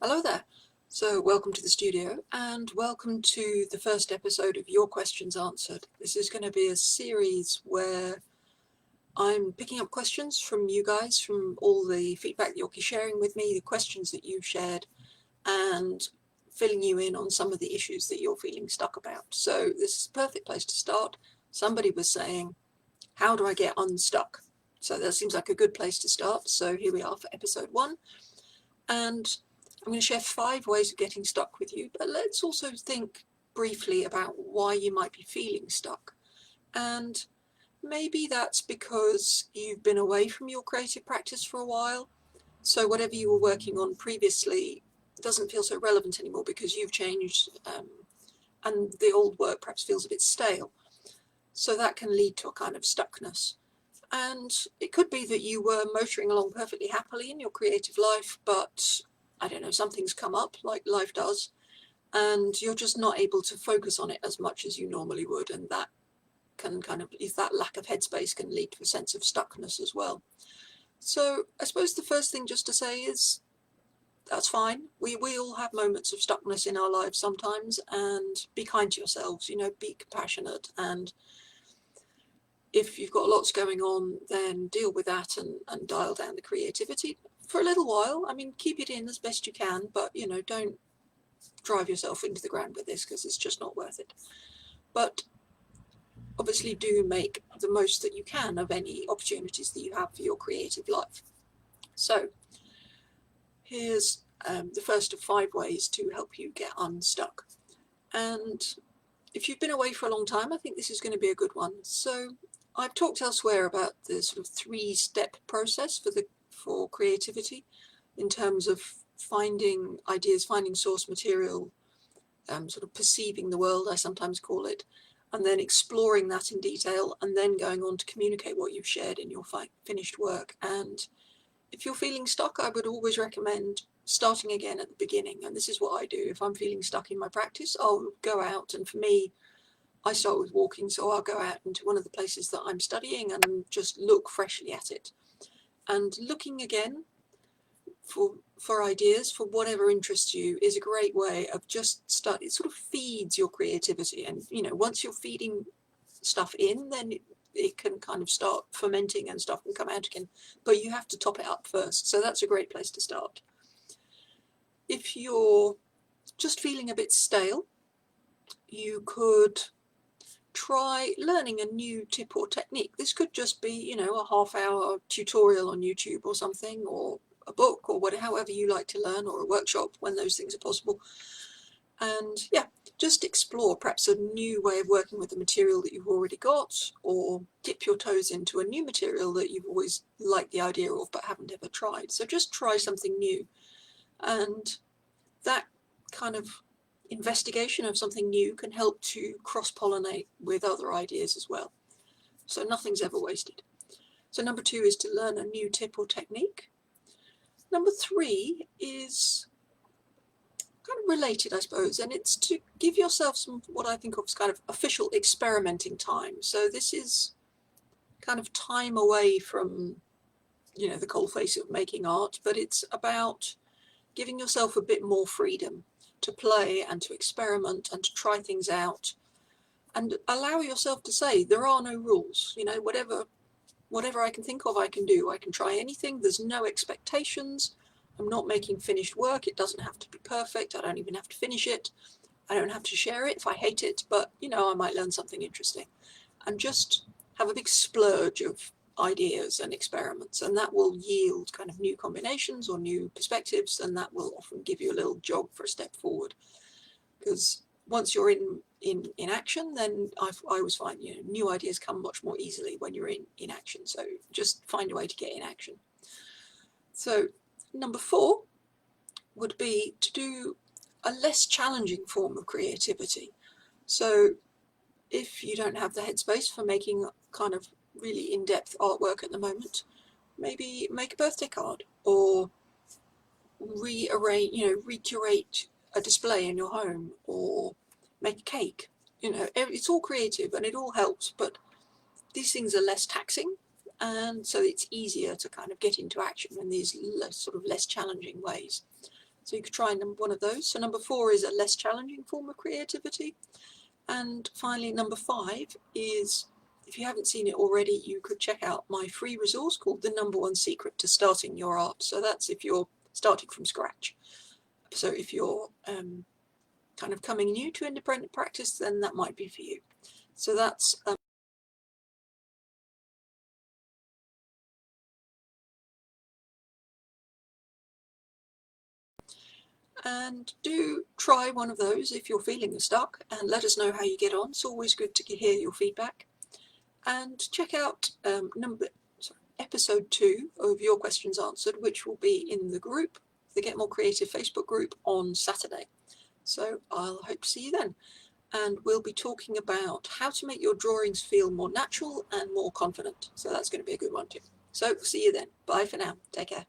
Hello there. So welcome to the studio and welcome to the first episode of Your Questions Answered. This is going to be a series where I'm picking up questions from you guys, from all the feedback that you're sharing with me, the questions that you've shared, and filling you in on some of the issues that you're feeling stuck about. So this is a perfect place to start. Somebody was saying, how do I get unstuck? So that seems like a good place to start. So here we are for episode 1. And I'm going to share 5 ways of getting stuck with you, but let's also think briefly about why you might be feeling stuck. And maybe that's because you've been away from your creative practice for a while, so whatever you were working on previously doesn't feel so relevant anymore because you've changed, and the old work perhaps feels a bit stale. So that can lead to a kind of stuckness. And it could be that you were motoring along perfectly happily in your creative life, but I don't know, something's come up like life does, and you're just not able to focus on it as much as you normally would. And that can if that lack of headspace can lead to a sense of stuckness as well. So I suppose the first thing just to say is that's fine. We all have moments of stuckness in our lives sometimes, and be kind to yourselves, be compassionate. And if you've got lots going on, then deal with that and dial down the creativity for a little while. I mean, keep it in as best you can, but, don't drive yourself into the ground with this because it's just not worth it. But obviously do make the most that you can of any opportunities that you have for your creative life. So here's the first of 5 ways to help you get unstuck. And if you've been away for a long time, I think this is going to be a good one. So I've talked elsewhere about the sort of 3-step process for creativity in terms of finding ideas, finding source material, sort of perceiving the world, I sometimes call it, and then exploring that in detail, and then going on to communicate what you've shared in your finished work. And if you're feeling stuck, I would always recommend starting again at the beginning. And this is what I do. If I'm feeling stuck in my practice, I'll go out, and for me, I start with walking, so I'll go out into one of the places that I'm studying and just look freshly at it. And looking again for ideas, for whatever interests you, is a great way of just it sort of feeds your creativity. And, once you're feeding stuff in, then it can kind of start fermenting and stuff can come out again. But you have to top it up first. So that's a great place to start. If you're just feeling a bit stale, you could try learning a new tip or technique. This could just be, a half-hour tutorial on YouTube or something, or a book, or however you like to learn, or a workshop when those things are possible. And yeah, just explore perhaps a new way of working with the material that you've already got, or dip your toes into a new material that you've always liked the idea of but haven't ever tried. So just try something new. And that kind of investigation of something new can help to cross-pollinate with other ideas as well. So nothing's ever wasted. So number 2 is to learn a new tip or technique. Number 3 is kind of related, I suppose, and it's to give yourself some, what I think of as kind of official experimenting time. So this is kind of time away from, the coalface of making art, but it's about giving yourself a bit more freedom to play and to experiment and to try things out, and allow yourself to say there are no rules. Whatever I can think of, I can do. I can try anything. There's no expectations. I'm not making finished work. It doesn't have to be perfect. I don't even have to finish it. I don't have to share it if I hate it, but I might learn something interesting, and just have a big splurge of ideas and experiments, and that will yield kind of new combinations or new perspectives, and that will often give you a little jog for a step forward. Because once you're in action, then I always find new ideas come much more easily when you're in action. So just find a way to get in action. So number 4 would be to do a less challenging form of creativity. So if you don't have the headspace for making kind of really in-depth artwork at the moment, maybe make a birthday card, or recurate a display in your home, or make a cake. It's all creative and it all helps, but these things are less taxing, and so it's easier to kind of get into action in these less challenging ways. So you could try one of those. So number 4 is a less challenging form of creativity. And finally, number 5 is, if you haven't seen it already, you could check out my free resource called The Number One Secret to Starting Your Art. So that's if you're starting from scratch. So if you're kind of coming new to independent practice, then that might be for you. So that's and do try one of those if you're feeling stuck, and let us know how you get on. It's always good to hear your feedback. And check out episode 2 of Your Questions Answered, which will be in the group, the Get More Creative Facebook group, on Saturday. So I'll hope to see you then. And we'll be talking about how to make your drawings feel more natural and more confident. So that's going to be a good one too. So see you then. Bye for now. Take care.